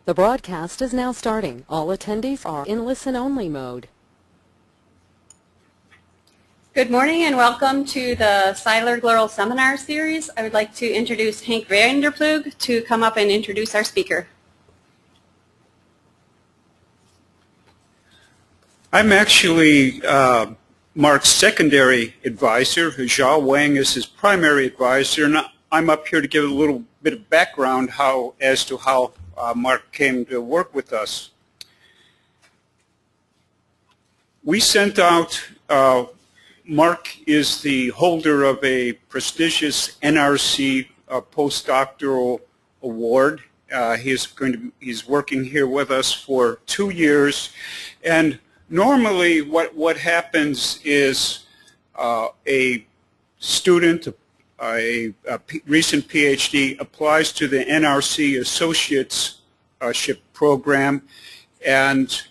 The broadcast is now starting. All attendees are in listen-only mode. Good morning and welcome to the Seiler-Glurl Seminar Series. I would like to introduce Henk Vanderploeg to come up and introduce our speaker. I'm actually Mark's secondary advisor. Zhao Wang is his primary advisor, and I'm up here to give a little bit of background as to how Mark came to work with us. We sent out, Mark is the holder of a prestigious NRC postdoctoral award. He's working here with us for 2 years, and normally what happens is a student, a recent PhD, applies to the NRC Associateship program and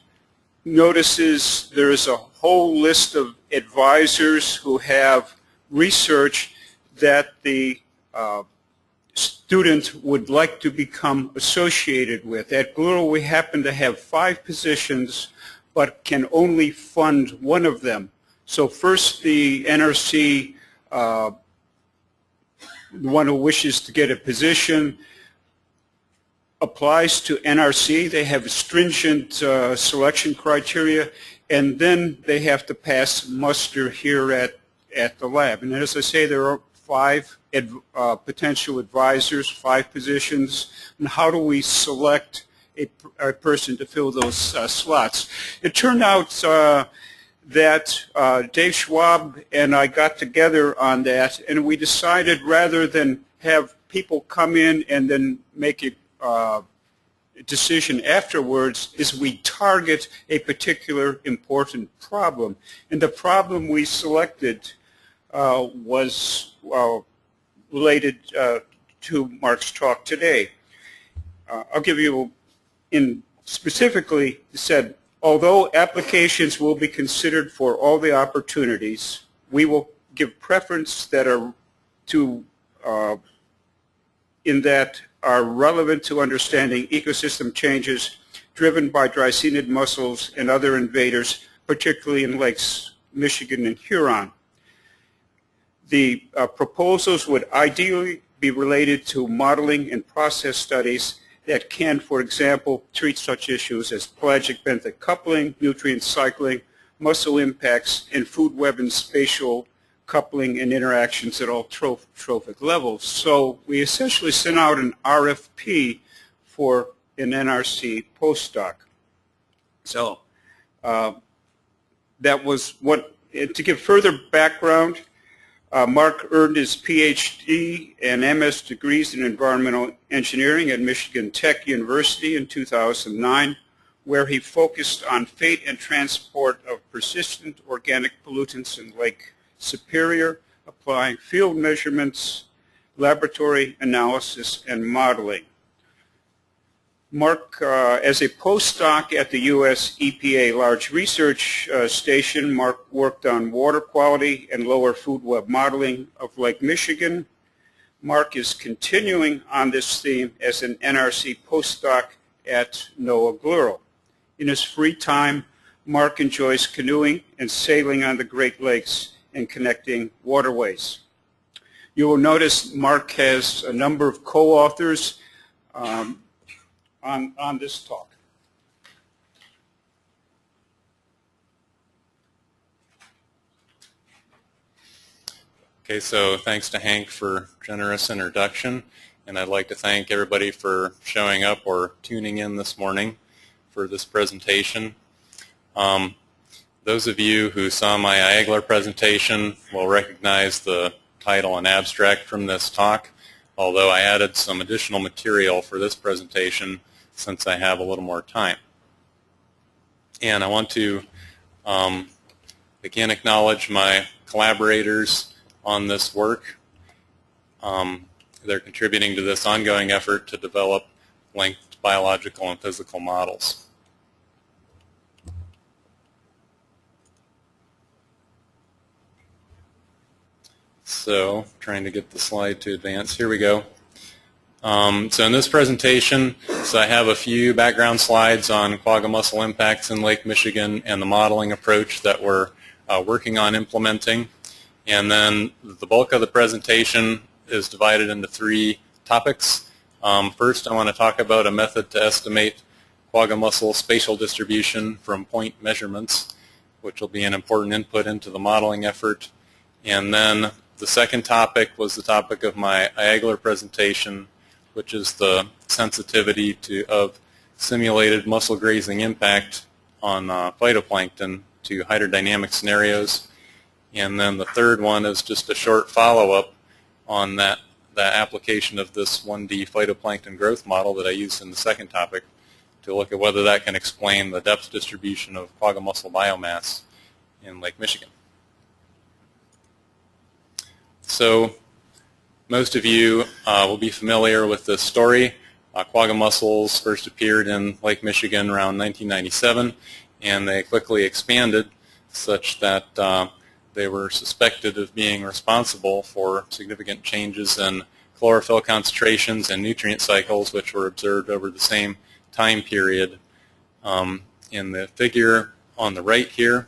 notices there is a whole list of advisors who have research that the student would like to become associated with. At GLURL we happen to have 5 positions but can only fund one of them. So first the NRC, the one who wishes to get a position, applies to NRC. They have stringent selection criteria, and then they have to pass muster here at the lab. And as I say, there are 5 potential advisors, 5 positions. And how do we select a person to fill those slots? It turned out that Dave Schwab and I got together on that, and we decided rather than have people come in and then make a decision afterwards, is we target a particular important problem. And the problem we selected was related to Mark's talk today. I'll give you, specifically said, although applications will be considered for all the opportunities, we will give preference that are in that are relevant to understanding ecosystem changes driven by Dreissenid mussels and other invaders, particularly in lakes Michigan and Huron. The proposals would ideally be related to modeling and process studies that can, for example, treat such issues as pelagic benthic coupling, nutrient cycling, mussel impacts, and food web and spatial coupling and interactions at all trophic levels. So we essentially sent out an RFP for an NRC postdoc. So that was what, to give further background, Mark earned his PhD and MS degrees in environmental engineering at Michigan Tech University in 2009, where he focused on fate and transport of persistent organic pollutants in Lake Superior, applying field measurements, laboratory analysis, and modeling. Mark, as a postdoc at the U.S. EPA Large Research Station, Mark worked on water quality and lower food web modeling of Lake Michigan. Mark is continuing on this theme as an NRC postdoc at NOAA GLURL. In his free time, Mark enjoys canoeing and sailing on the Great Lakes and connecting waterways. You will notice Mark has a number of co-authors on this talk. Okay, so thanks to Hank for generous introduction, and I'd like to thank everybody for showing up or tuning in this morning for this presentation. Those of you who saw my IAGLR presentation will recognize the title and abstract from this talk, although I added some additional material for this presentation since I have a little more time. And I want to again acknowledge my collaborators on this work. They're contributing to this ongoing effort to develop linked biological and physical models. So, trying to get the slide to advance. Here we go. So in this presentation, I have a few background slides on quagga mussel impacts in Lake Michigan and the modeling approach that we're working on implementing. And then the bulk of the presentation is divided into 3 topics. First, I want to talk about a method to estimate quagga mussel spatial distribution from point measurements, which will be an important input into the modeling effort. And then the second topic was the topic of my Iagler presentation, which is the sensitivity of simulated mussel grazing impact on phytoplankton to hydrodynamic scenarios. And then the third one is just a short follow-up on the application of this 1D phytoplankton growth model that I used in the second topic to look at whether that can explain the depth distribution of quagga mussel biomass in Lake Michigan. So most of you will be familiar with this story. Quagga mussels first appeared in Lake Michigan around 1997, and they quickly expanded such that they were suspected of being responsible for significant changes in chlorophyll concentrations and nutrient cycles, which were observed over the same time period. In the figure on the right here,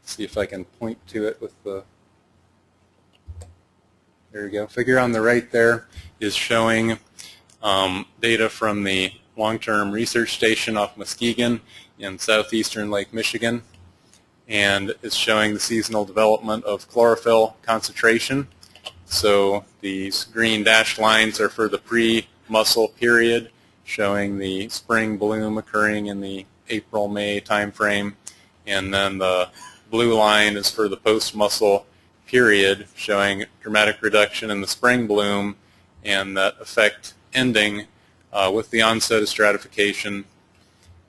let's see if I can point to it with the, there we go. Figure on the right there is showing data from the long-term research station off Muskegon in southeastern Lake Michigan, and it's showing the seasonal development of chlorophyll concentration. So these green dashed lines are for the pre-mussel period, showing the spring bloom occurring in the April-May time frame, and then the blue line is for the post-mussel period, showing dramatic reduction in the spring bloom and that effect ending with the onset of stratification.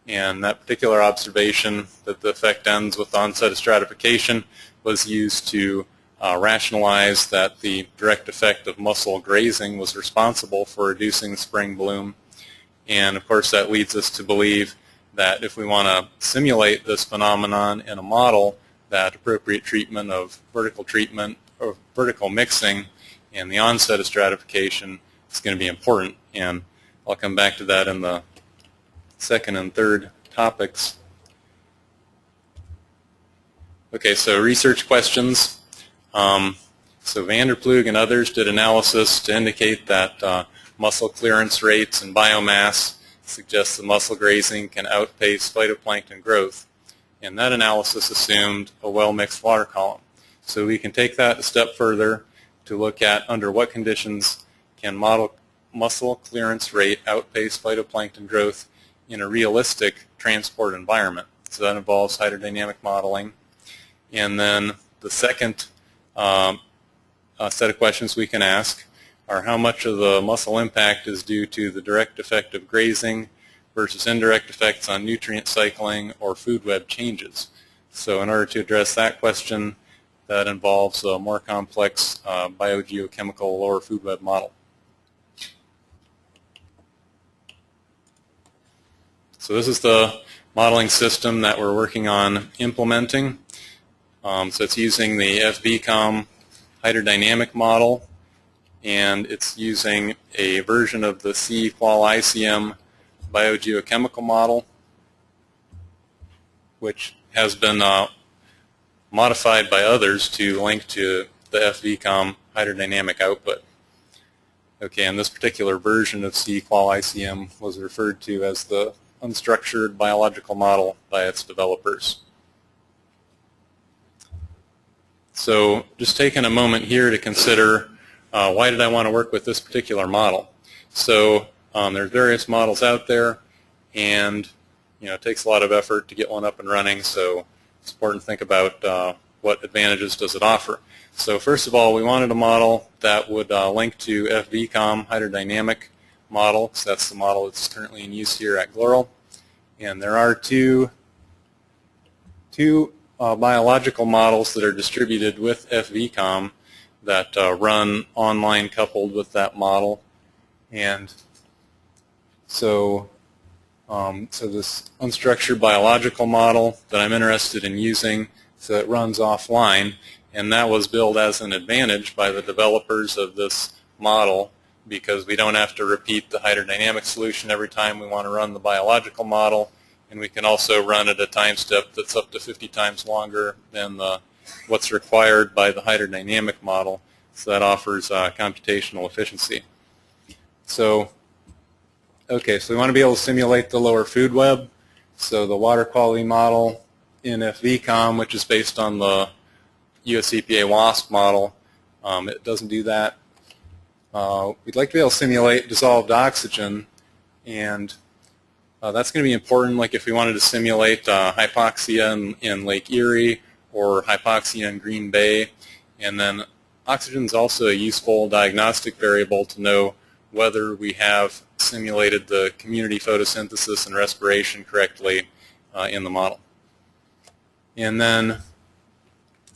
And that particular observation, that the effect ends with the onset of stratification, was used to rationalize that the direct effect of mussel grazing was responsible for reducing the spring bloom. And of course that leads us to believe that if we want to simulate this phenomenon in a model, that appropriate treatment of vertical treatment or vertical mixing and the onset of stratification is going to be important. And I'll come back to that in the second and third topics. Okay, so research questions. So Vanderploeg and others did analysis to indicate that mussel clearance rates and biomass suggest that mussel grazing can outpace phytoplankton growth. And that analysis assumed a well-mixed water column. So we can take that a step further to look at under what conditions can mussel clearance rate outpace phytoplankton growth in a realistic transport environment. So that involves hydrodynamic modeling. And then the second set of questions we can ask are how much of the mussel impact is due to the direct effect of grazing versus indirect effects on nutrient cycling or food web changes. So in order to address that question, that involves a more complex biogeochemical lower food web model. So this is the modeling system that we're working on implementing. So it's using the FVCOM hydrodynamic model, and it's using a version of the C-qual-ICM biogeochemical model, which has been modified by others to link to the FVCOM hydrodynamic output. Okay, and this particular version of C-qual-ICM was referred to as the unstructured biological model by its developers. So just taking a moment here to consider why did I want to work with this particular model. So there's various models out there, and it takes a lot of effort to get one up and running, so it's important to think about what advantages does it offer. So first of all, we wanted a model that would link to FVCOM hydrodynamic model, so that's the model that's currently in use here at GLERL. And there are two biological models that are distributed with FVCOM that run online coupled with that model. And so this unstructured biological model that I'm interested in using, so it runs offline, and that was billed as an advantage by the developers of this model because we don't have to repeat the hydrodynamic solution every time we want to run the biological model, and we can also run at a time step that's up to 50 times longer than what's required by the hydrodynamic model, so that offers computational efficiency. So, okay, so we want to be able to simulate the lower food web. So the water quality model in FVCOM, which is based on the US EPA WASP model, it doesn't do that. We'd like to be able to simulate dissolved oxygen, and that's going to be important, like if we wanted to simulate hypoxia in Lake Erie or hypoxia in Green Bay. And then oxygen is also a useful diagnostic variable to know whether we have simulated the community photosynthesis and respiration correctly in the model. And then,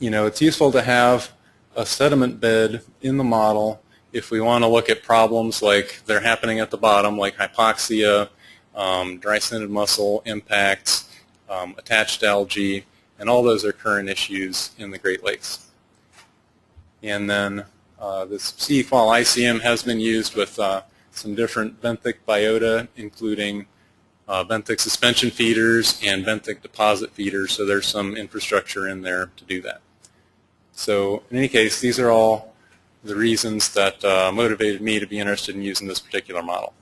it's useful to have a sediment bed in the model if we want to look at problems like they're happening at the bottom, like hypoxia, Dreissenid mussel impacts, attached algae, and all those are current issues in the Great Lakes. And then this C-equal ICM has been used with some different benthic biota, including benthic suspension feeders and benthic deposit feeders, so there's some infrastructure in there to do that. So in any case, these are all the reasons that motivated me to be interested in using this particular model.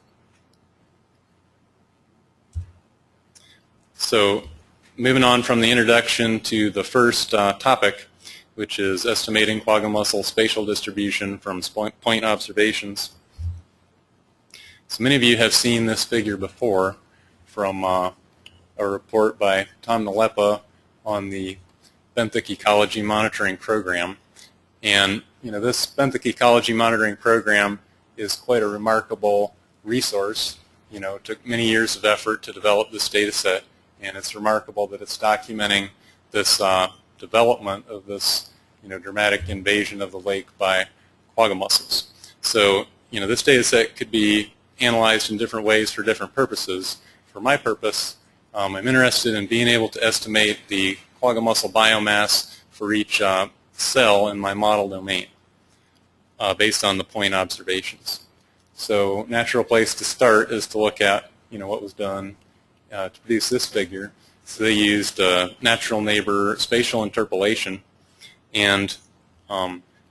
So moving on from the introduction to the first topic, which is estimating quagga mussel spatial distribution from point observations. So many of you have seen this figure before from a report by Tom Nalepa on the Benthic Ecology Monitoring Program. And this Benthic Ecology Monitoring Program is quite a remarkable resource. It took many years of effort to develop this data set, and it's remarkable that it's documenting this development of this dramatic invasion of the lake by quagga mussels. So this data set could be analyzed in different ways for different purposes. For my purpose, I'm interested in being able to estimate the quagga mussel biomass for each cell in my model domain based on the point observations. So natural place to start is to look at what was done to produce this figure. So they used natural neighbor spatial interpolation, and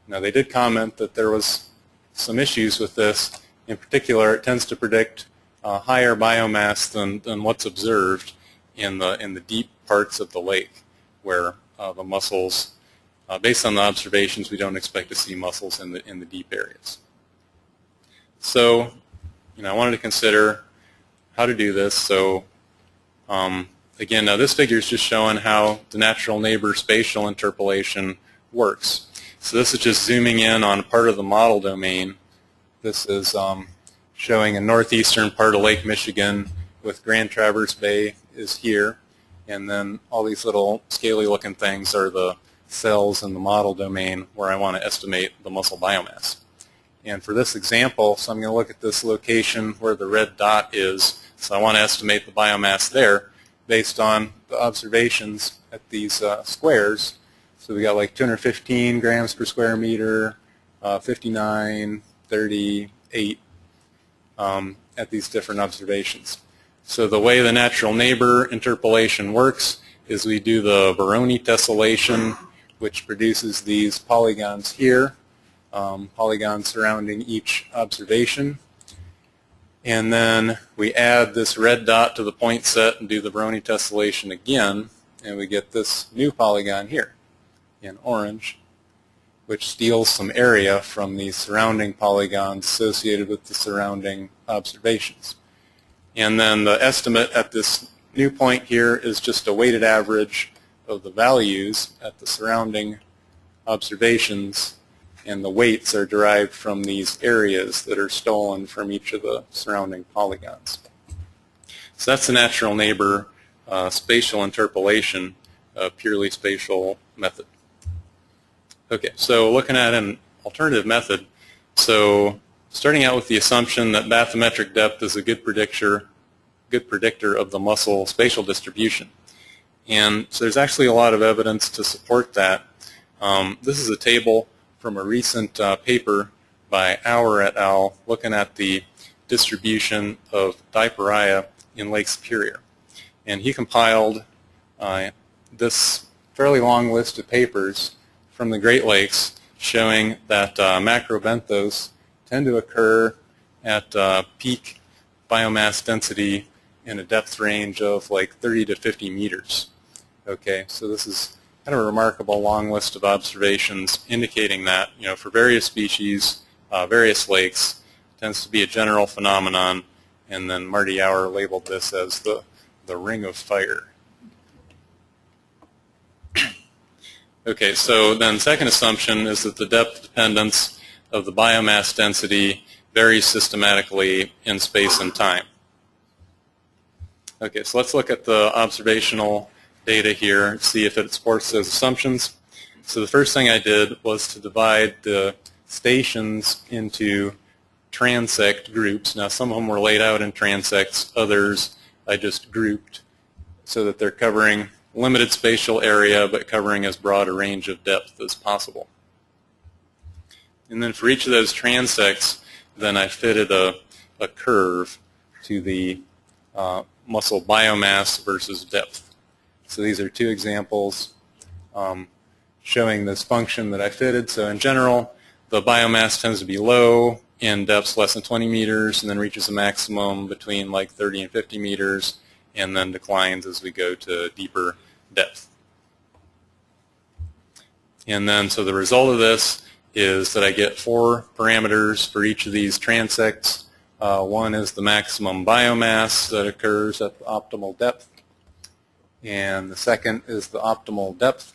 they did comment that there was some issues with this. In particular, it tends to predict higher biomass than what's observed in the deep parts of the lake, where the mussels, based on the observations, we don't expect to see mussels in the deep areas. So, I wanted to consider how to do this. So, again, now this figure is just showing how the natural neighbor spatial interpolation works. So this is just zooming in on part of the model domain. This is showing a northeastern part of Lake Michigan with Grand Traverse Bay is here, and then all these little scaly looking things are the cells in the model domain where I want to estimate the mussel biomass. And for this example, so I'm going to look at this location where the red dot is, so I want to estimate the biomass there based on the observations at these squares. So we got like 215 grams per square meter, 59, 38 at these different observations. So the way the natural neighbor interpolation works is we do the Baroni tessellation, which produces these polygons here, polygons surrounding each observation. And then we add this red dot to the point set and do the Baroni tessellation again, and we get this new polygon here in orange, which steals some area from the surrounding polygons associated with the surrounding observations. And then the estimate at this new point here is just a weighted average of the values at the surrounding observations, and the weights are derived from these areas that are stolen from each of the surrounding polygons. So that's the natural neighbor spatial interpolation, purely spatial method. Okay, so looking at an alternative method, so starting out with the assumption that bathymetric depth is a good predictor of the mussel spatial distribution. And so there's actually a lot of evidence to support that. This is a table from a recent paper by Auer et al. Looking at the distribution of Diparia in Lake Superior. And he compiled this fairly long list of papers from the Great Lakes showing that macrobenthos tend to occur at peak biomass density in a depth range of like 30 to 50 meters. Okay, so this is kind of a remarkable long list of observations indicating that, you know, for various species, various lakes, it tends to be a general phenomenon, and then Marty Auer labeled this as the ring of fire. Okay, so then second assumption is that the depth dependence of the biomass density varies systematically in space and time. Okay, so let's look at the observational data here, see if it supports those assumptions. So the first thing I did was to divide the stations into transect groups. Now some of them were laid out in transects, others I just grouped so that they're covering limited spatial area but covering as broad a range of depth as possible. And then for each of those transects, then I fitted a curve to the mussel biomass versus depth. So these are two examples showing this function that I fitted. So in general, the biomass tends to be low in depths less than 20 meters and then reaches a maximum between like 30 and 50 meters and then declines as we go to deeper depth. And then so the result of this is that I get 4 parameters for each of these transects. One is the maximum biomass that occurs at the optimal depth, and the second is the optimal depth,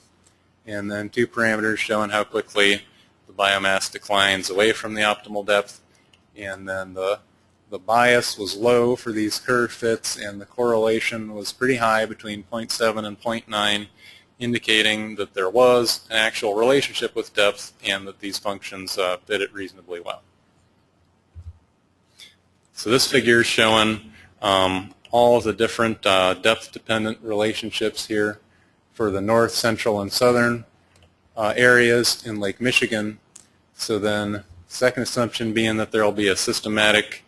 and then 2 parameters showing how quickly the biomass declines away from the optimal depth, and then the bias was low for these curve fits, and the correlation was pretty high between 0.7 and 0.9, indicating that there was an actual relationship with depth and that these functions fit it reasonably well. So this figure is showing all of the different depth-dependent relationships here for the north, central, and southern areas in Lake Michigan. So then second assumption being that there will be a systematic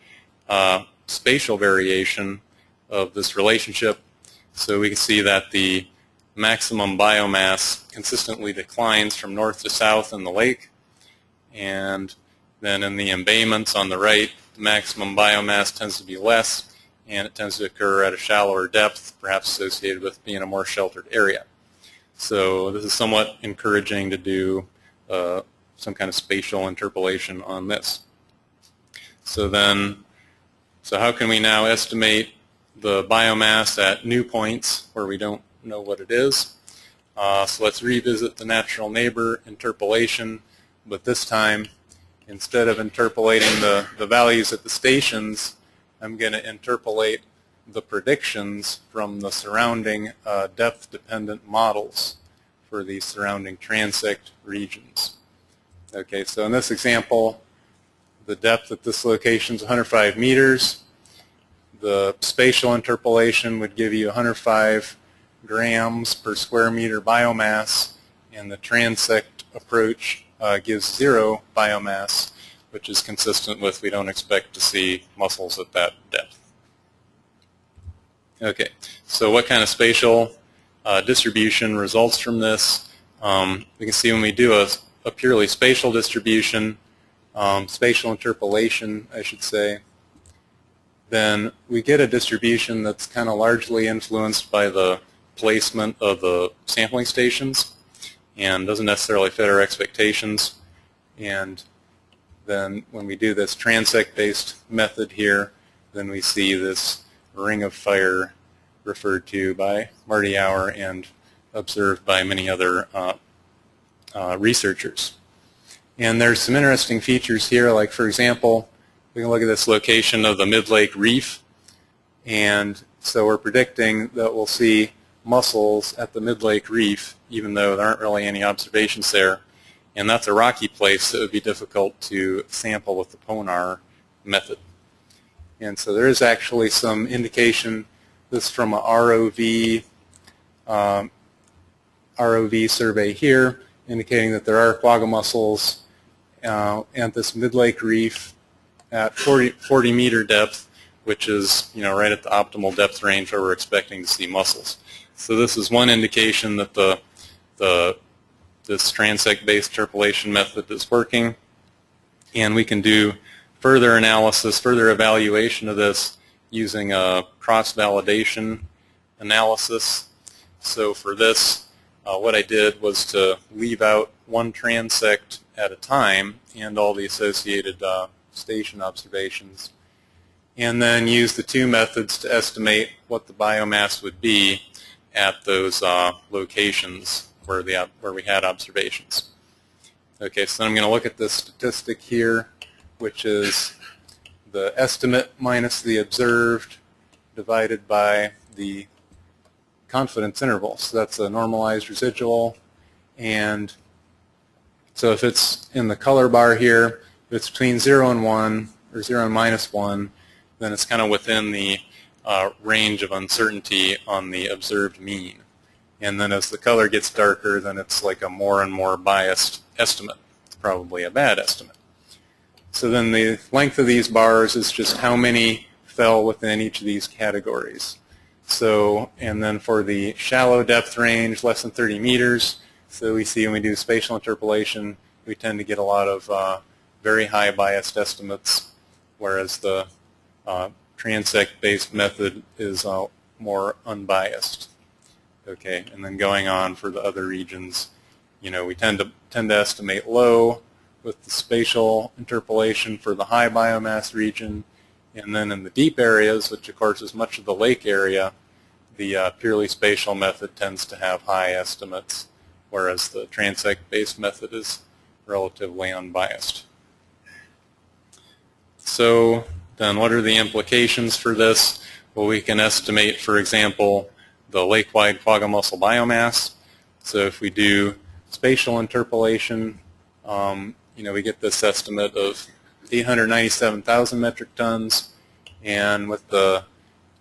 spatial variation of this relationship. So we can see that the maximum biomass consistently declines from north to south in the lake, and then in the embayments on the right, the maximum biomass tends to be less, and it tends to occur at a shallower depth, perhaps associated with being a more sheltered area. So this is somewhat encouraging to do some kind of spatial interpolation on this. So how can we now estimate the biomass at new points where we don't know what it is? So let's revisit the natural neighbor interpolation, but this time instead of interpolating the values at the stations, I'm going to interpolate the predictions from the surrounding depth-dependent models for these surrounding transect regions. Okay, so in this example, the depth at this location is 105 meters. The spatial interpolation would give you 105 grams per square meter biomass, and the transect approach gives 0 biomass, which is consistent with we don't expect to see mussels at that depth. Okay, so what kind of spatial distribution results from this? We can see when we do a purely spatial distribution, spatial interpolation, I should say, then we get a distribution that's kind of largely influenced by the placement of the sampling stations and doesn't necessarily fit our expectations. And then when we do this transect-based method here, then we see this ring of fire referred to by Marty Auer and observed by many other researchers. And there's some interesting features here, like for example, we can look at this location of the mid-lake reef, and so we're predicting that we'll see mussels at the mid-lake reef, even though there aren't really any observations there. And that's a rocky place that would be difficult to sample with the Ponar method. And so there is actually some indication, this is from a ROV survey here, indicating that there are quagga mussels at this mid-lake reef at 40 meter depth, which is right at the optimal depth range where we're expecting to see mussels. So this is one indication that this transect-based interpolation method is working, and we can do further analysis, further evaluation of this using a cross-validation analysis. So for this, what I did was to leave out one transect at a time and all the associated station observations, and then use the two methods to estimate what the biomass would be at those locations where we had observations. Okay, so I'm going to look at this statistic here, which is the estimate minus the observed divided by the confidence interval. So that's a normalized residual, and so if it's in the color bar here, if it's between 0 and 1 or 0 and minus 1, then it's kind of within the range of uncertainty on the observed mean. And then as the color gets darker, then it's like a more and more biased estimate. It's probably a bad estimate. So then the length of these bars is just how many fell within each of these categories. So, and then for the shallow depth range, less than 30 meters, so we see when we do spatial interpolation, we tend to get a lot of very high biased estimates, whereas the transect-based method is more unbiased. Okay, and then going on for the other regions, we tend to estimate low with the spatial interpolation for the high biomass region, and then in the deep areas, which of course is much of the lake area, the purely spatial method tends to have high estimates, whereas the transect-based method is relatively unbiased. So then what are the implications for this? Well, we can estimate, for example, the lake-wide quagga mussel biomass. So if we do spatial interpolation, we get this estimate of 897,000 metric tons, and with the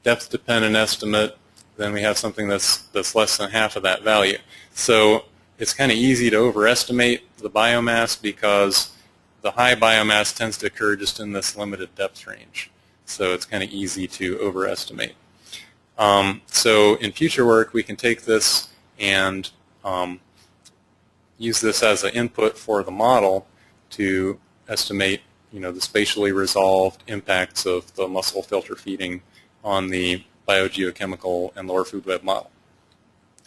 depth-dependent estimate, then we have something that's less than half of that value. So it's kind of easy to overestimate the biomass because the high biomass tends to occur just in this limited depth range. So it's kind of easy to overestimate. So in future work, we can take this and use this as an input for the model to estimate, the spatially resolved impacts of the mussel filter feeding on the biogeochemical and lower food web model.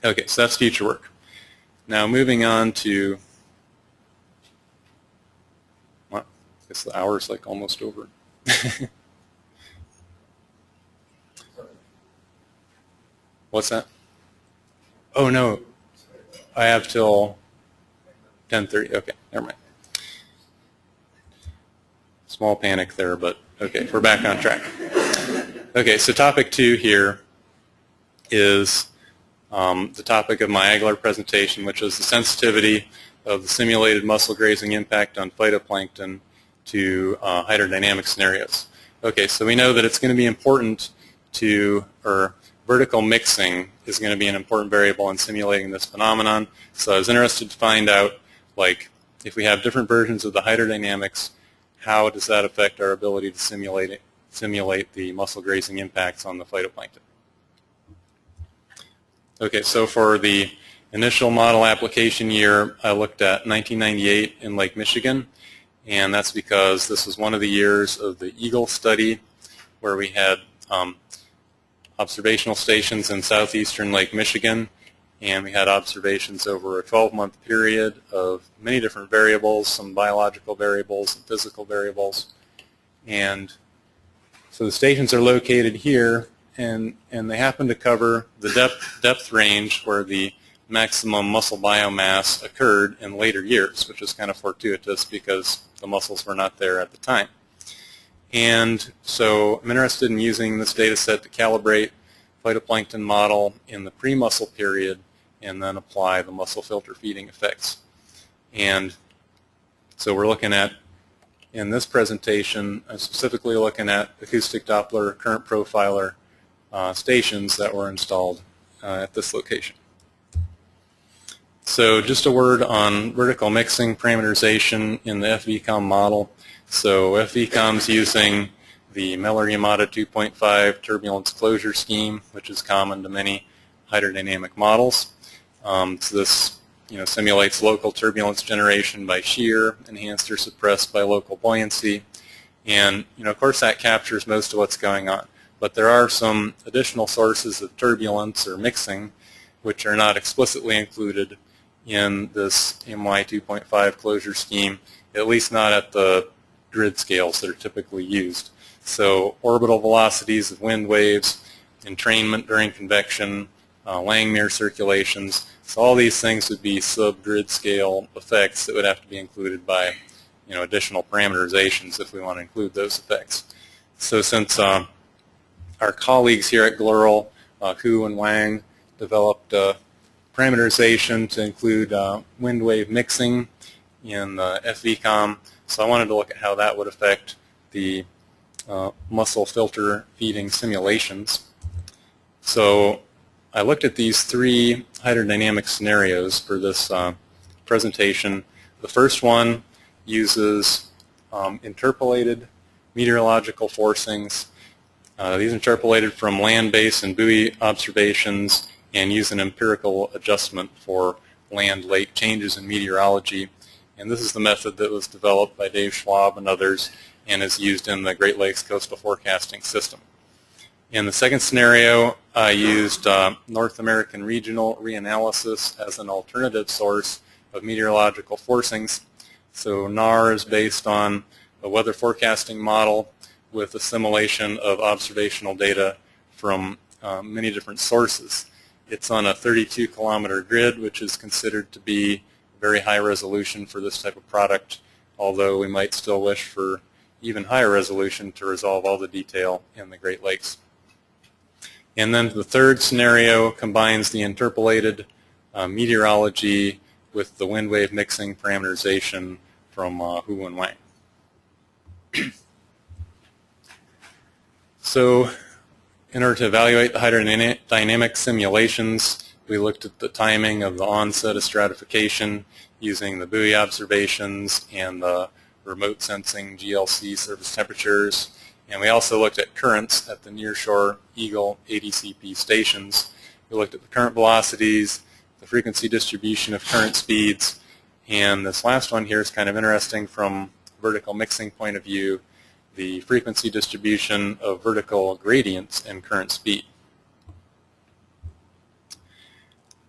Okay, so that's future work. Now moving on to, well, I guess the hour's like almost over. What's that? Oh no, I have till 10:30. Okay, never mind. Small panic there, but okay, we're back on track. Okay, so topic 2 here is the topic of my Aguilar presentation, which is the sensitivity of the simulated mussel grazing impact on phytoplankton to hydrodynamic scenarios. Okay, so we know that it's going to be important or vertical mixing is going to be an important variable in simulating this phenomenon. So I was interested to find out, like, if we have different versions of the hydrodynamics, how does that affect our ability to simulate the mussel grazing impacts on the phytoplankton? Okay, so for the initial model application year, I looked at 1998 in Lake Michigan, and that's because this was one of the years of the Eagle study where we had observational stations in southeastern Lake Michigan, and we had observations over a 12-month period of many different variables, some biological variables and physical variables. And so the stations are located here, and they happen to cover the depth range where the maximum mussel biomass occurred in later years, which is kind of fortuitous because the mussels were not there at the time. And so I'm interested in using this data set to calibrate phytoplankton model in the pre-mussel period and then apply the mussel filter feeding effects. And so we're looking at, in this presentation, I'm specifically looking at acoustic Doppler current profiler stations that were installed at this location. So just a word on vertical mixing parameterization in the FVCOM model. So FVCOM is using the Meller-Yamada 2.5 turbulence closure scheme, which is common to many hydrodynamic models. So this simulates local turbulence generation by shear, enhanced or suppressed by local buoyancy. And of course that captures most of what's going on. But there are some additional sources of turbulence or mixing which are not explicitly included in this MY 2.5 closure scheme, at least not at the grid scales that are typically used. So orbital velocities of wind waves, entrainment during convection, Langmuir circulations. So all these things would be sub-grid scale effects that would have to be included by additional parameterizations if we want to include those effects. So since our colleagues here at GLERL, Hu and Wang, developed parameterization to include wind wave mixing in FVCOM, so I wanted to look at how that would affect the mussel filter feeding simulations. So I looked at these three hydrodynamic scenarios for this presentation. The first one uses interpolated meteorological forcings. These interpolated from land-based and buoy observations and use an empirical adjustment for land-lake changes in meteorology. And this is the method that was developed by Dave Schwab and others and is used in the Great Lakes Coastal Forecasting System. In the second scenario, I used North American regional reanalysis as an alternative source of meteorological forcings. So NAR is based on a weather forecasting model with assimilation of observational data from many different sources. It's on a 32-kilometer grid, which is considered to be very high resolution for this type of product, although we might still wish for even higher resolution to resolve all the detail in the Great Lakes. And then the third scenario combines the interpolated meteorology with the wind wave mixing parameterization from Hu and Wang. So in order to evaluate the hydrodynamic simulations, we looked at the timing of the onset of stratification using the buoy observations and the remote sensing GLC surface temperatures. And we also looked at currents at the nearshore Eagle ADCP stations. We looked at the current velocities, the frequency distribution of current speeds, and this last one here is kind of interesting from a vertical mixing point of view, the frequency distribution of vertical gradients in current speed.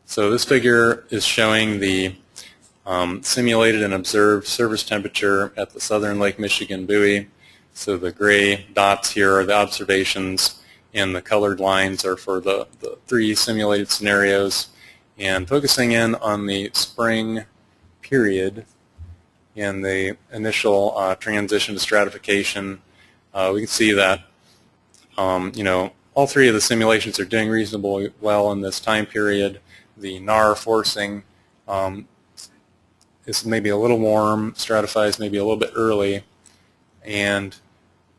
So this figure is showing the simulated and observed surface temperature at the southern Lake Michigan buoy. So the gray dots here are the observations, and the colored lines are for the three simulated scenarios. And focusing in on the spring period in the initial transition to stratification, we can see that all three of the simulations are doing reasonably well in this time period. The NAR forcing is maybe a little warm, stratifies maybe a little bit early, and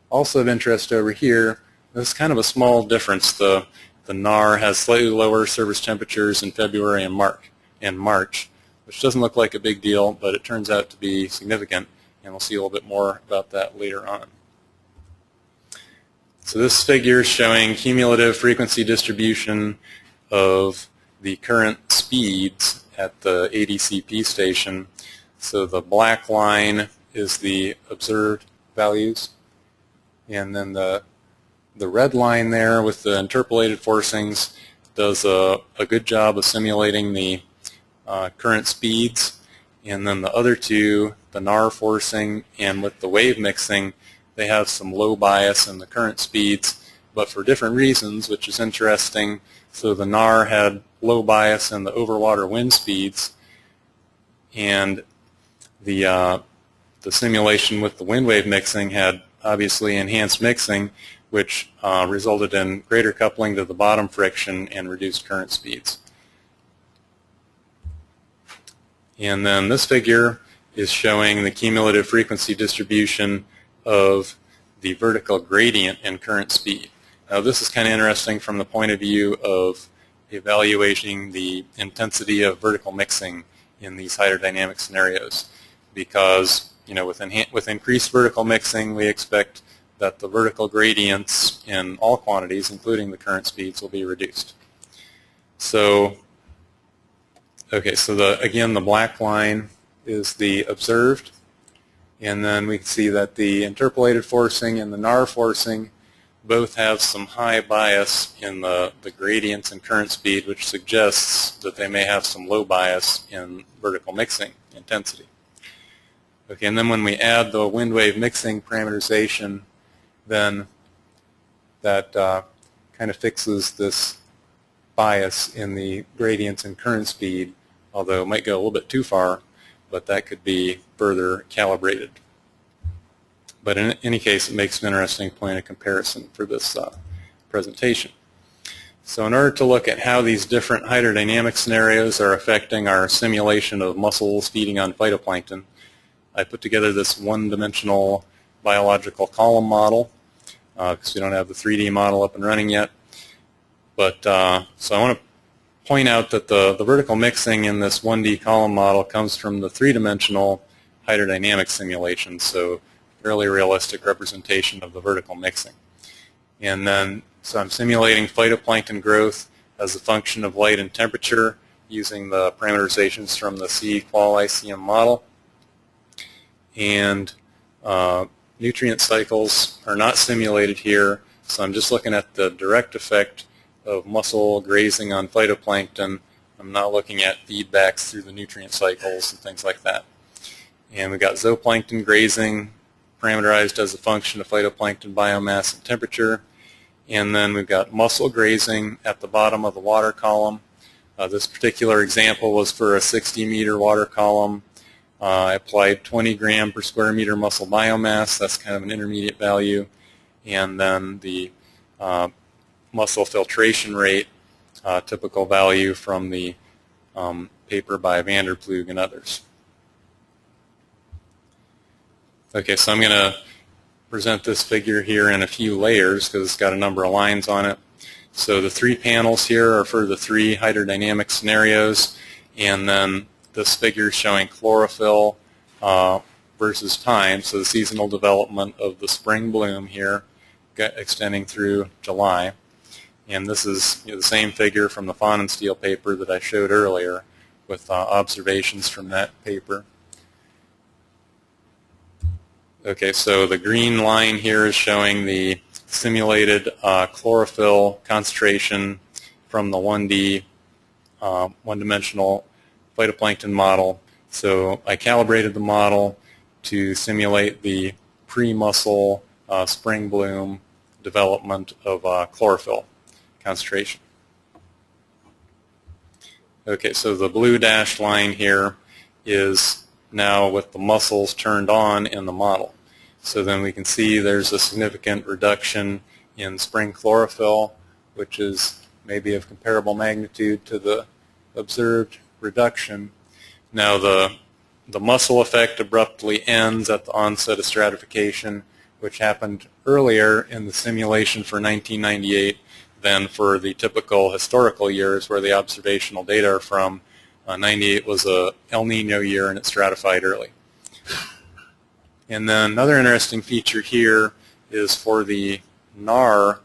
also of interest over here, this is kind of a small difference. The NAR has slightly lower surface temperatures in February and March, which doesn't look like a big deal, but it turns out to be significant, and we'll see a little bit more about that later on. So this figure is showing cumulative frequency distribution of the current speeds at the ADCP station. So the black line is the observed values, and then the red line there with the interpolated forcings does a good job of simulating the current speeds, and then the other two, the NAR forcing and with the wave mixing, they have some low bias in the current speeds, but for different reasons, which is interesting. So the NAR had low bias in the overwater wind speeds, and the simulation with the wind wave mixing had obviously enhanced mixing, which resulted in greater coupling to the bottom friction and reduced current speeds. And then this figure is showing the cumulative frequency distribution of the vertical gradient in current speed. Now this is kind of interesting from the point of view of evaluating the intensity of vertical mixing in these hydrodynamic scenarios, because with increased vertical mixing, we expect that the vertical gradients in all quantities, including the current speeds, will be reduced. So, again, the black line is the observed, and then we can see that the interpolated forcing and the NAR forcing both have some high bias in the gradients and current speed, which suggests that they may have some low bias in vertical mixing intensity. Okay, and then when we add the wind wave mixing parameterization, then that kind of fixes this bias in the gradients and current speed, although it might go a little bit too far, but that could be further calibrated. But in any case, it makes an interesting point of comparison for this presentation. So in order to look at how these different hydrodynamic scenarios are affecting our simulation of mussels feeding on phytoplankton, I put together this one-dimensional biological column model, because we don't have the 3D model up and running yet. But so I want to point out that the vertical mixing in this 1D column model comes from the three-dimensional hydrodynamic simulation, so fairly realistic representation of the vertical mixing. And then, so I'm simulating phytoplankton growth as a function of light and temperature using the parameterizations from the C qual-ICM model. And nutrient cycles are not simulated here, so I'm just looking at the direct effect of mussel grazing on phytoplankton. I'm not looking at feedbacks through the nutrient cycles and things like that. And we've got zooplankton grazing parameterized as a function of phytoplankton biomass and temperature. And then we've got mussel grazing at the bottom of the water column. This particular example was for a 60-meter water column. I applied 20 gram per square meter mussel biomass. That's kind of an intermediate value. And then the mussel filtration rate, typical value from the paper by Vanderploeg and others. Okay, so I'm going to present this figure here in a few layers because it's got a number of lines on it. So the three panels here are for the three hydrodynamic scenarios, and then this figure is showing chlorophyll versus time, so the seasonal development of the spring bloom here extending through July. And this is the same figure from the Fahnenstiel paper that I showed earlier with observations from that paper. Okay, so the green line here is showing the simulated chlorophyll concentration from the 1D, one-dimensional phytoplankton model. So I calibrated the model to simulate the pre-mussel spring bloom development of chlorophyll concentration. Okay, so the blue dashed line here is now with the mussels turned on in the model. So then we can see there's a significant reduction in spring chlorophyll, which is maybe of comparable magnitude to the observed reduction. Now the mussel effect abruptly ends at the onset of stratification, which happened earlier in the simulation for 1998 than for the typical historical years where the observational data are from. 98 was a El Nino year and it stratified early. And then another interesting feature here is for the NAR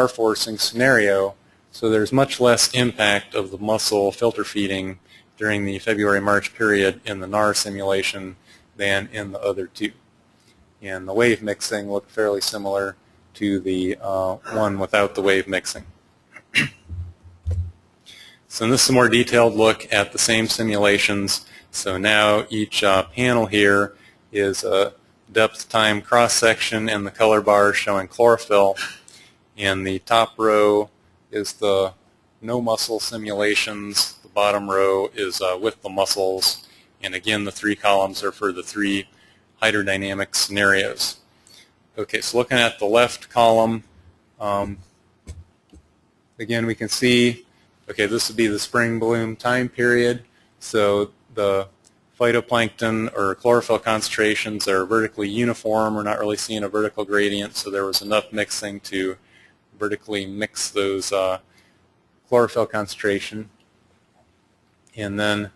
forcing scenario. So there's much less impact of the mussel filter feeding during the February-March period in the NAR simulation than in the other two. And the wave mixing looked fairly similar to the one without the wave mixing. So this is a more detailed look at the same simulations. So now each panel here is a depth time cross-section and the color bar showing chlorophyll. And the top row is the no mussel simulations. The bottom row is with the mussels. And again, the three columns are for the three hydrodynamic scenarios. Okay, so looking at the left column, again we can see, okay, this would be the spring bloom time period. So the phytoplankton or chlorophyll concentrations are vertically uniform. We're not really seeing a vertical gradient, so there was enough mixing to vertically mix those chlorophyll concentration. And then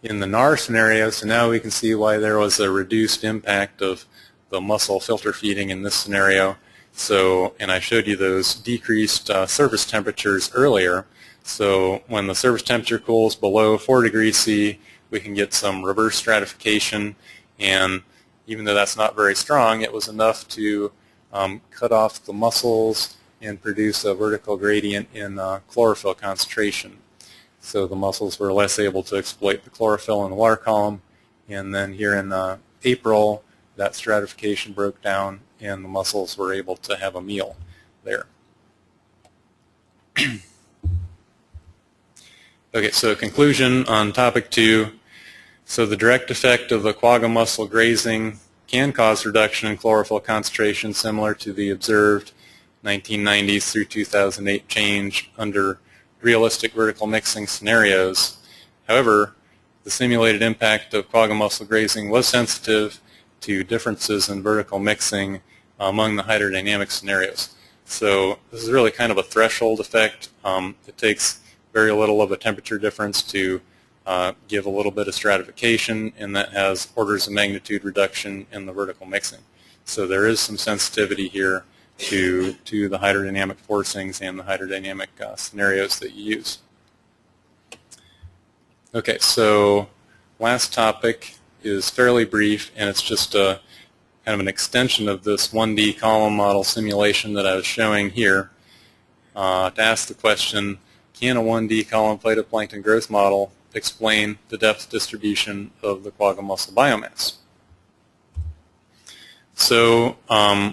in the NAR scenario, so now we can see why there was a reduced impact of the mussel filter feeding in this scenario. So, and I showed you those decreased surface temperatures earlier. So when the surface temperature cools below 4 degrees C, we can get some reverse stratification, and even though that's not very strong, it was enough to cut off the mussels and produce a vertical gradient in chlorophyll concentration. So the mussels were less able to exploit the chlorophyll in the water column, and then here in April, that stratification broke down and the mussels were able to have a meal there. Okay, so conclusion on topic 2. So the direct effect of the quagga mussel grazing can cause reduction in chlorophyll concentration similar to the observed 1990s through 2008 change under realistic vertical mixing scenarios. However, the simulated impact of quagga mussel grazing was sensitive to differences in vertical mixing among the hydrodynamic scenarios. So this is really kind of a threshold effect. It takes very little of a temperature difference to give a little bit of stratification, and that has orders of magnitude reduction in the vertical mixing. So there is some sensitivity here to the hydrodynamic forcings and the hydrodynamic scenarios that you use. Okay, so last topic is fairly brief, and it's just a kind of an extension of this 1D column model simulation that I was showing here to ask the question, can a 1D column phytoplankton growth model explain the depth distribution of the quagga mussel biomass? So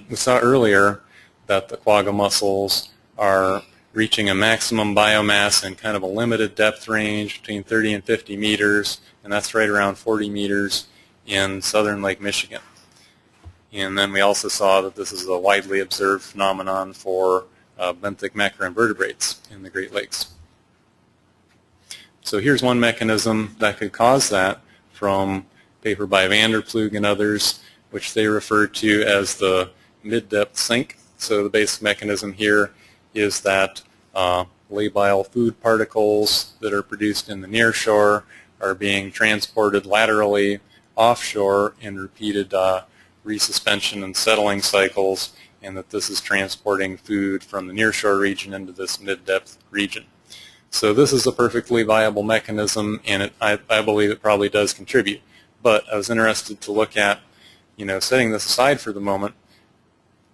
we saw earlier that the quagga mussels are reaching a maximum biomass in kind of a limited depth range between 30 and 50 meters, and that's right around 40 meters in southern Lake Michigan. And then we also saw that this is a widely observed phenomenon for benthic macroinvertebrates in the Great Lakes. So here's one mechanism that could cause that from paper by Vanderploeg and others, which they refer to as the mid-depth sink. So the basic mechanism here is that labile food particles that are produced in the near shore are being transported laterally offshore in repeated resuspension and settling cycles, and that this is transporting food from the nearshore region into this mid-depth region. So this is a perfectly viable mechanism, and I believe it probably does contribute. But I was interested to look at, setting this aside for the moment,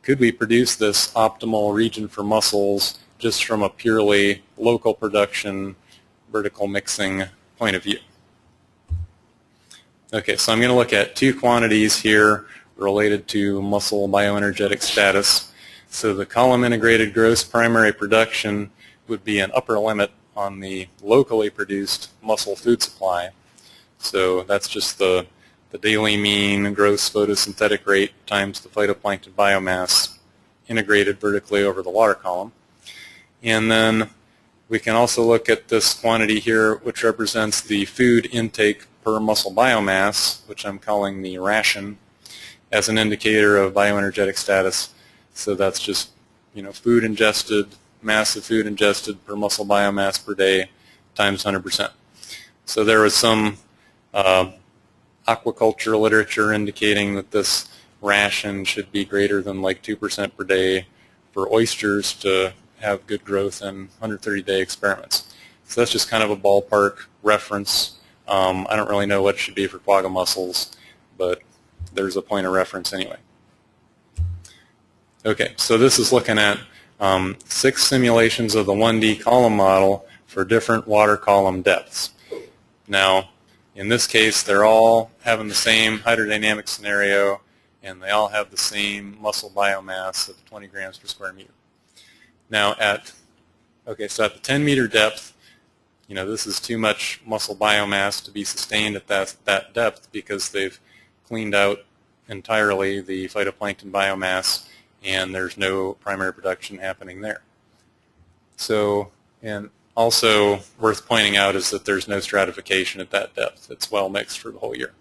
could we produce this optimal region for mussels just from a purely local production, vertical mixing point of view? Okay, so I'm going to look at two quantities here related to mussel bioenergetic status. So the column integrated gross primary production would be an upper limit on the locally produced mussel food supply. So that's just the daily mean gross photosynthetic rate times the phytoplankton biomass integrated vertically over the water column. And then we can also look at this quantity here, which represents the food intake per mussel biomass, which I'm calling the ration, as an indicator of bioenergetic status. So that's just, food ingested, mass of food ingested per mussel biomass per day times 100%. So there was some aquaculture literature indicating that this ration should be greater than like 2% per day for oysters to have good growth in 130-day experiments. So that's just kind of a ballpark reference. I don't really know what it should be for quagga mussels, but there's a point of reference anyway. Okay, so this is looking at 6 simulations of the 1D column model for different water column depths. Now, in this case, they're all having the same hydrodynamic scenario, and they all have the same mussel biomass of 20 grams per square meter. Now, at the 10-meter depth, this is too much mussel biomass to be sustained at that depth because they've cleaned out entirely the phytoplankton biomass, and there's no primary production happening there. So, and also worth pointing out is that there's no stratification at that depth. It's well mixed for the whole year.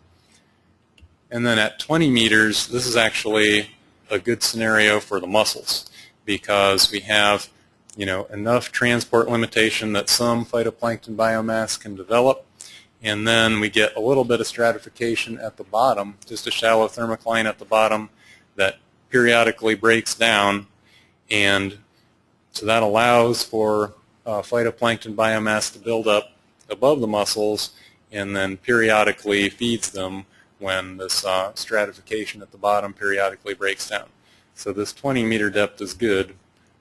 And then at 20 meters, this is actually a good scenario for the mussels because we have enough transport limitation that some phytoplankton biomass can develop, and then we get a little bit of stratification at the bottom, just a shallow thermocline at the bottom that periodically breaks down, and so that allows for phytoplankton biomass to build up above the mussels and then periodically feeds them when this stratification at the bottom periodically breaks down. So this 20-meter depth is good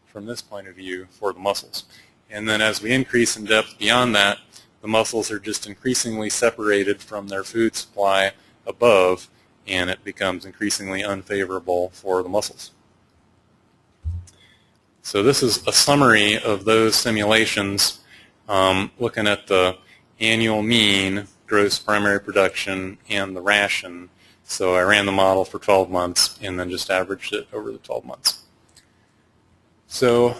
from this point of view for the mussels. And then as we increase in depth beyond that, the mussels are just increasingly separated from their food supply above, and it becomes increasingly unfavorable for the mussels. So this is a summary of those simulations looking at the annual mean, gross primary production, and the ration. So I ran the model for 12 months and then just averaged it over the 12 months. So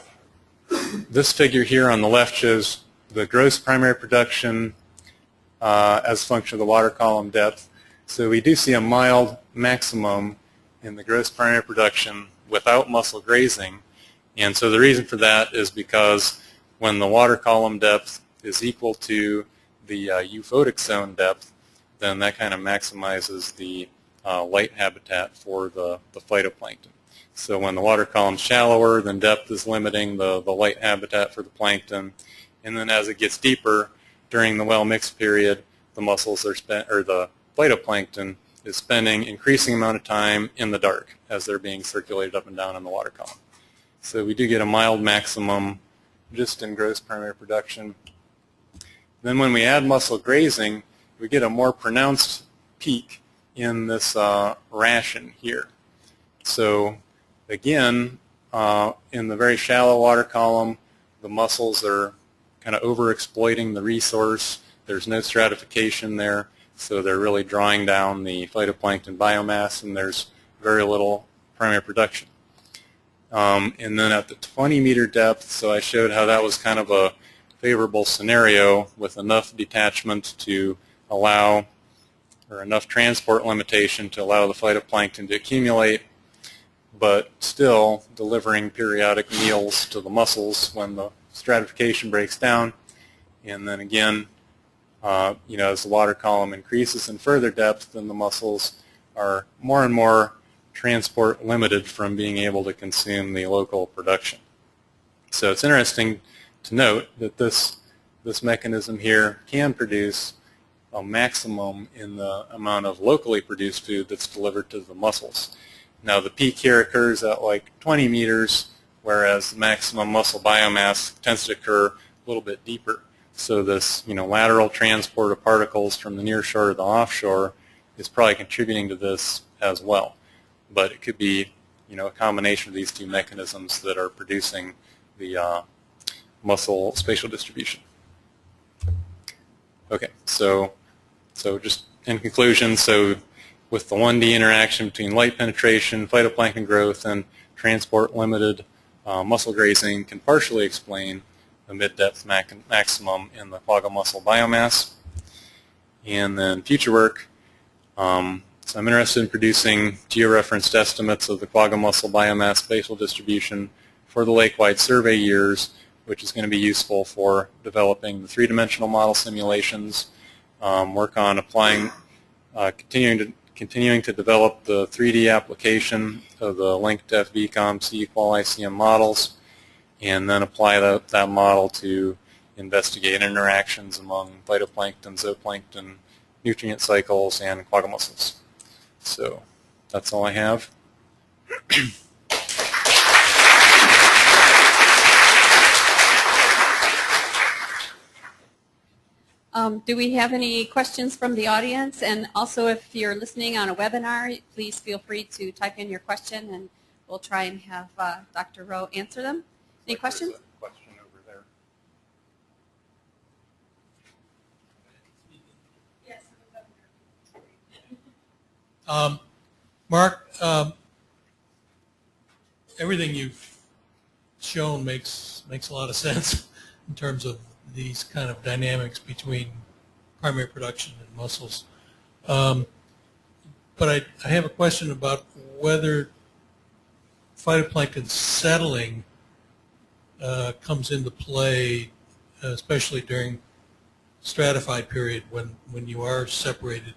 this figure here on the left shows the gross primary production as a function of the water column depth. So we do see a mild maximum in the gross primary production without mussel grazing. And so the reason for that is because when the water column depth is equal to the euphotic zone depth, then that kind of maximizes the light habitat for the phytoplankton. So when the water column is shallower, then depth is limiting the light habitat for the plankton. And then as it gets deeper during the well mixed period, the mussels are the phytoplankton is spending increasing amount of time in the dark as they're being circulated up and down in the water column. So we do get a mild maximum just in gross primary production. Then when we add mussel grazing, we get a more pronounced peak in this ration here. So again, in the very shallow water column, the mussels are kind of overexploiting the resource. There's no stratification there, so they're really drawing down the phytoplankton biomass, and there's very little primary production. And then at the 20-meter depth, so I showed how that was kind of a favorable scenario with enough detachment to allow, or enough transport limitation to allow the phytoplankton to accumulate, but still delivering periodic meals to the mussels when the stratification breaks down. And then again, as the water column increases in further depth, then the mussels are more and more transport limited from being able to consume the local production. So it's interesting to note that this mechanism here can produce a maximum in the amount of locally produced food that's delivered to the mussels. Now the peak here occurs at like 20 meters, whereas the maximum mussel biomass tends to occur a little bit deeper. So this lateral transport of particles from the near shore to the offshore is probably contributing to this as well. But it could be a combination of these two mechanisms that are producing the mussel spatial distribution. Okay, so just in conclusion, so with the 1D interaction between light penetration, phytoplankton growth, and transport limited mussel grazing can partially explain the mid-depth maximum in the quagga mussel biomass. And then future work, so I'm interested in producing georeferenced estimates of the quagga mussel biomass spatial distribution for the lake-wide survey years, which is going to be useful for developing the three-dimensional model simulations, work on applying, continuing to develop the 3D application of the linked FVCOM C-qual ICM models, and then apply that model to investigate interactions among phytoplankton, zooplankton, nutrient cycles, and quagga mussels. So that's all I have. Do we have any questions from the audience? And also, if you're listening on a webinar, please feel free to type in your question, and we'll try and have Dr. Rowe answer them. Any questions? There's a question over there. Yes. Mark, everything you've shown makes a lot of sense in terms of these kind of dynamics between primary production and mussels. But I have a question about whether phytoplankton settling comes into play, especially during stratified period when you are separated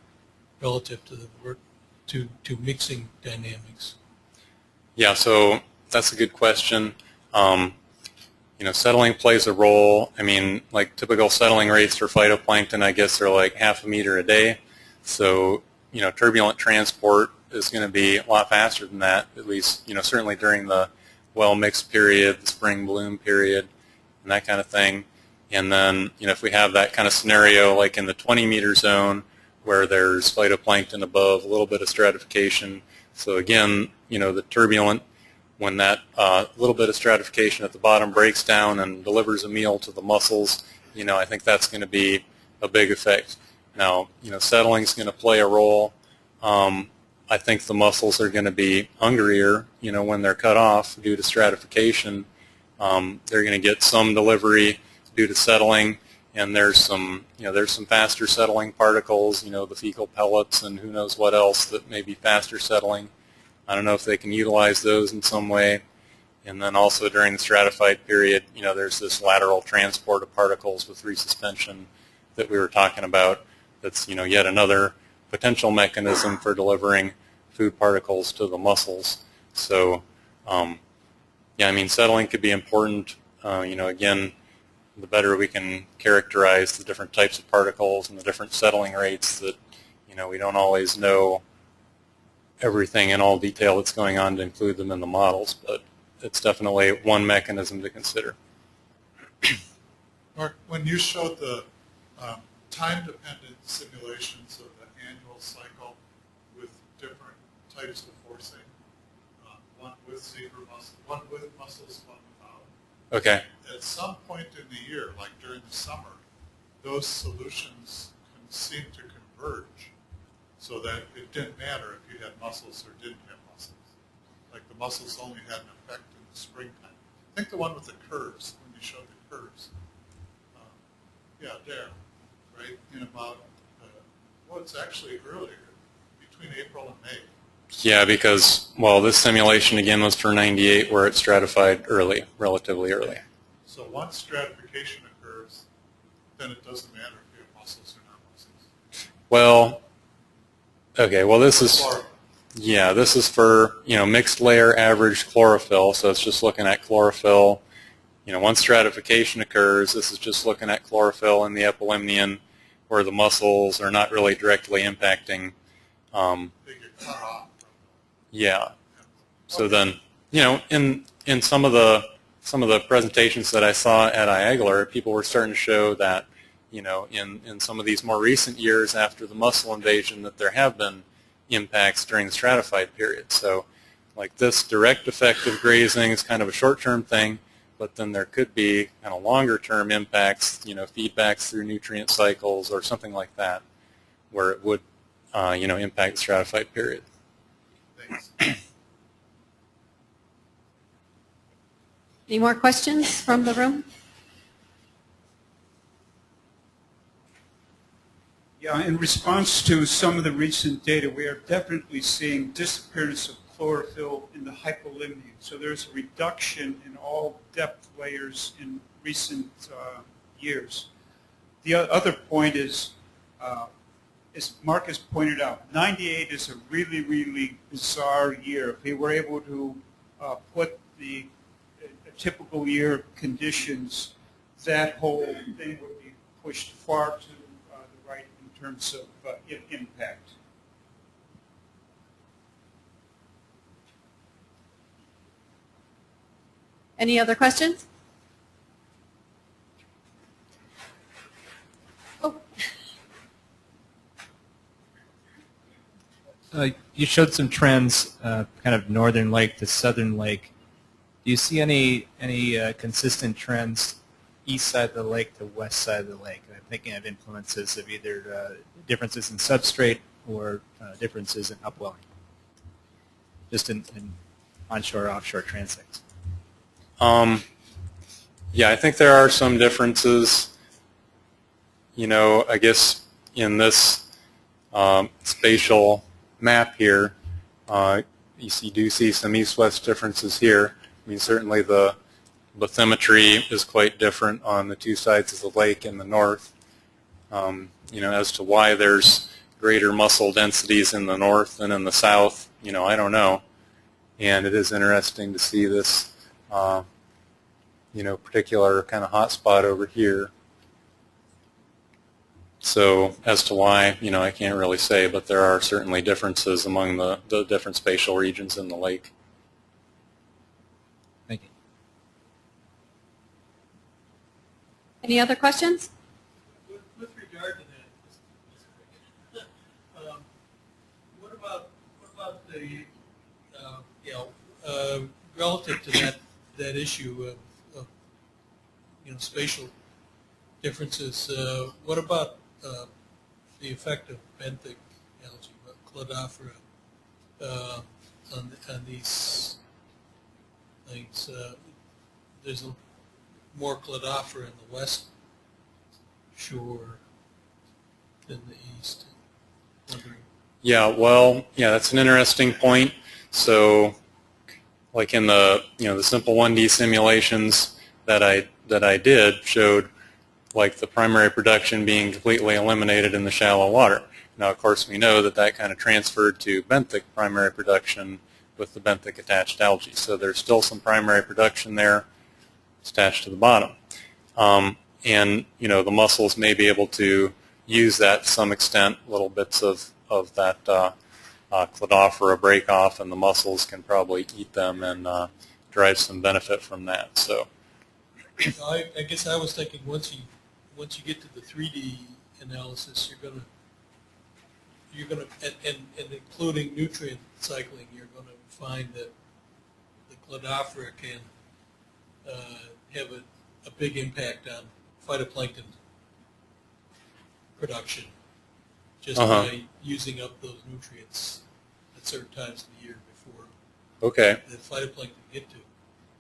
relative to the to mixing dynamics? Yeah, so that's a good question. You know, settling plays a role. I mean, like typical settling rates for phytoplankton, I guess, are like 0.5 meter a day. So, you know, turbulent transport is going to be a lot faster than that, at least, you know, certainly during the well-mixed period, the spring bloom period, and that kind of thing. And then, you know, if we have that kind of scenario like in the 20-meter zone where there's phytoplankton above, a little bit of stratification. So again, you know, the turbulent, when that little bit of stratification at the bottom breaks down and delivers a meal to the mussels, you know, I think that's going to be a big effect. Now, you know, settling is going to play a role. I think the mussels are going to be hungrier, you know, when they're cut off due to stratification. They're going to get some delivery due to settling, and there's some, you know, there's some faster settling particles, you know, the fecal pellets and who knows what else that may be faster settling. I don't know if they can utilize those in some way. And then also during the stratified period, you know, there's this lateral transport of particles with resuspension that we were talking about. That's, you know, yet another potential mechanism for delivering food particles to the mussels. So, yeah, I mean, settling could be important. You know, again, the better we can characterize the different types of particles and the different settling rates that, you know, we don't always know everything in all detail that's going on to include them in the models, but it's definitely one mechanism to consider. Mark, when you showed the time-dependent simulations of the annual cycle with different types of forcing, one with zebra mussels, one with mussels, one without. Okay. At some point in the year, like during the summer, those solutions seem to converge so that it didn't matter if you had mussels or didn't have mussels. Like the mussels only had an effect in the springtime. I think the one with the curves, when you showed the curves. Yeah, there, right? In about, well, it's actually earlier, between April and May. Yeah, because, well, this simulation again was for 98 where it stratified early, relatively early. So once stratification occurs, then it doesn't matter if you have mussels or not mussels. Well, okay, well this is, yeah, this is for, you know, mixed layer average chlorophyll, so it's just looking at chlorophyll. You know, once stratification occurs, this is just looking at chlorophyll in the epilimnion where the mussels are not really directly impacting. They get cut off. Yeah. So then, you know, in some of the presentations that I saw at IAGLR, people were starting to show that, you know, in some of these more recent years after the mussel invasion that there have been impacts during the stratified period. So like this direct effect of grazing is kind of a short-term thing, but then there could be kind of longer-term impacts, you know, feedbacks through nutrient cycles or something like that, where it would, you know, impact the stratified period. Thanks. Any more questions from the room? Yeah, in response to some of the recent data, we are definitely seeing disappearance of chlorophyll in the hypolimnion. So there's a reduction in all depth layers in recent years. The other point is, as Marcus pointed out, 98 is a really, really bizarre year. If we were able to put a typical year of conditions, that whole thing would be pushed far to the right in terms of impact. Any other questions? Oh. You showed some trends, kind of northern lake to southern lake. Do you see any consistent trends east side of the lake to west side of the lake? I'm thinking of influences of either differences in substrate or differences in upwelling, just in onshore, offshore transects. Yeah, I think there are some differences. You know, I guess in this spatial map here, you do see some east-west differences here. I mean, certainly the bathymetry is quite different on the two sides of the lake in the north. As to why there's greater mussel densities in the north than in the south, I don't know. And it is interesting to see this, particular kind of hot spot over here. So as to why, I can't really say, but there are certainly differences among the different spatial regions in the lake. Thank you. Any other questions? With regard to that, what about the relative to that issue of spatial differences? What about the effect of benthic algae, Cladophora, on these things? There's more Cladophora in the west shore than the east. Wondering. Yeah, well, that's an interesting point. So, like in the the simple 1D simulations that I did showed like the primary production being completely eliminated in the shallow water. Now, of course, we know that kind of transferred to benthic primary production with the benthic attached algae. So there's still some primary production there. It's attached to the bottom. And the mussels may be able to use that to some extent, little bits of that Cladophora break off, and the mussels can probably eat them and derive some benefit from that. So I guess I was thinking once you get to the 3D analysis, you're gonna and including nutrient cycling, you're going to find that the Cladophora can have a big impact on phytoplankton production just by using up those nutrients at certain times of the year before the phytoplankton get to.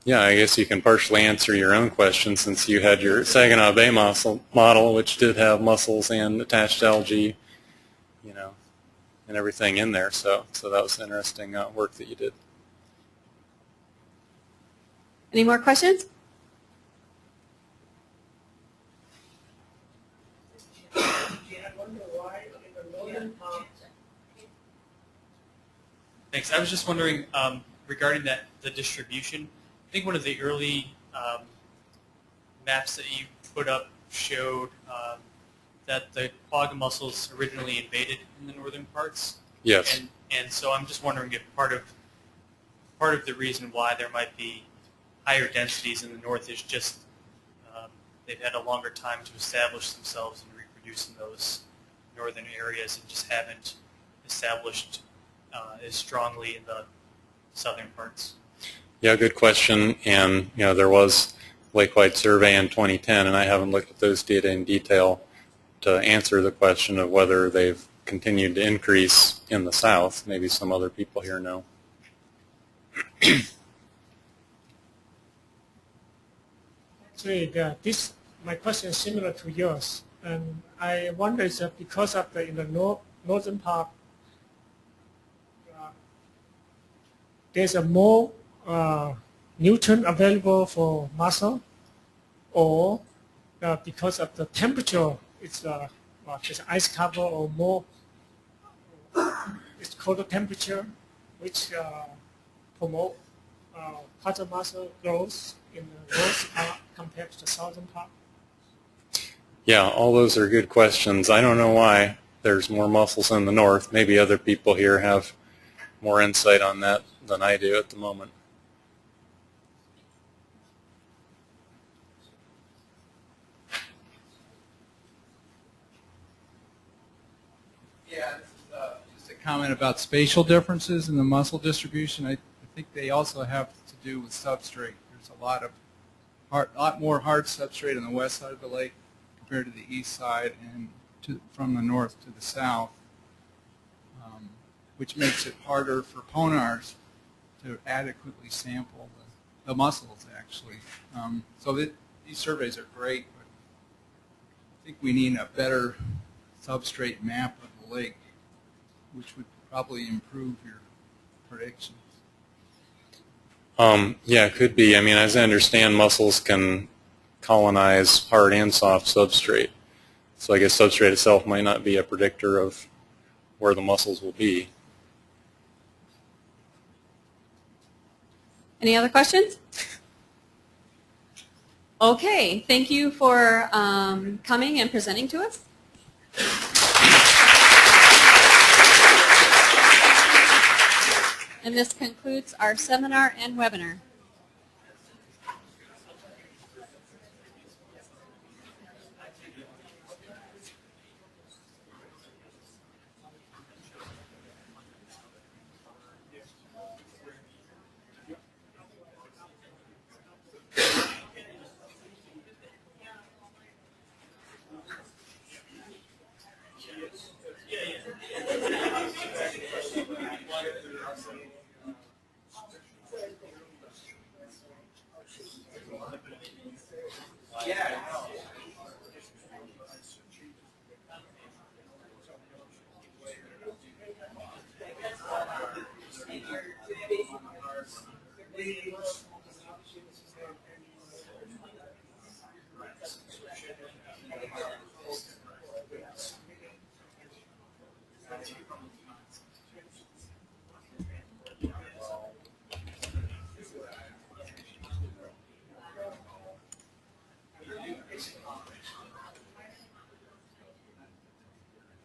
Yeah, I guess you can partially answer your own question since you had your Saginaw Bay mussel model, which did have mussels and attached algae, and everything in there. So that was interesting work that you did. Any more questions? Thanks. I was just wondering regarding the distribution. I think one of the early maps that you put up showed that the quagga mussels originally invaded in the northern parts. Yes. And so I'm just wondering if part of the reason why there might be higher densities in the north is just they've had a longer time to establish themselves and reproduce in those northern areas and just haven't established as strongly in the southern parts. Yeah, good question. And there was lake-wide survey in 2010, and I haven't looked at those data in detail to answer the question of whether they've continued to increase in the south. Maybe some other people here know. Actually, my question is similar to yours, and I wonder is that because of in the northern part, there's a more nutrient available for mussel, or because of the temperature, it's ice cover or more. It's colder temperature, which promote quagga mussel growth in the north part compared to the southern part. Yeah, all those are good questions. I don't know why there's more mussels in the north. Maybe other people here have more insight on that than I do at the moment. Yeah, this is just a comment about spatial differences in the mussel distribution. I think they also have to do with substrate. There's a lot more hard substrate on the west side of the lake compared to the east side and from the north to the south, which makes it harder for ponars to adequately sample the mussels, actually. So these surveys are great, but I think we need a better substrate map of the lake, which would probably improve your predictions. Yeah, it could be. I mean, as I understand, mussels can colonize hard and soft substrate. So I guess substrate itself might not be a predictor of where the mussels will be. Any other questions? Okay, thank you for coming and presenting to us. And this concludes our seminar and webinar. Yeah.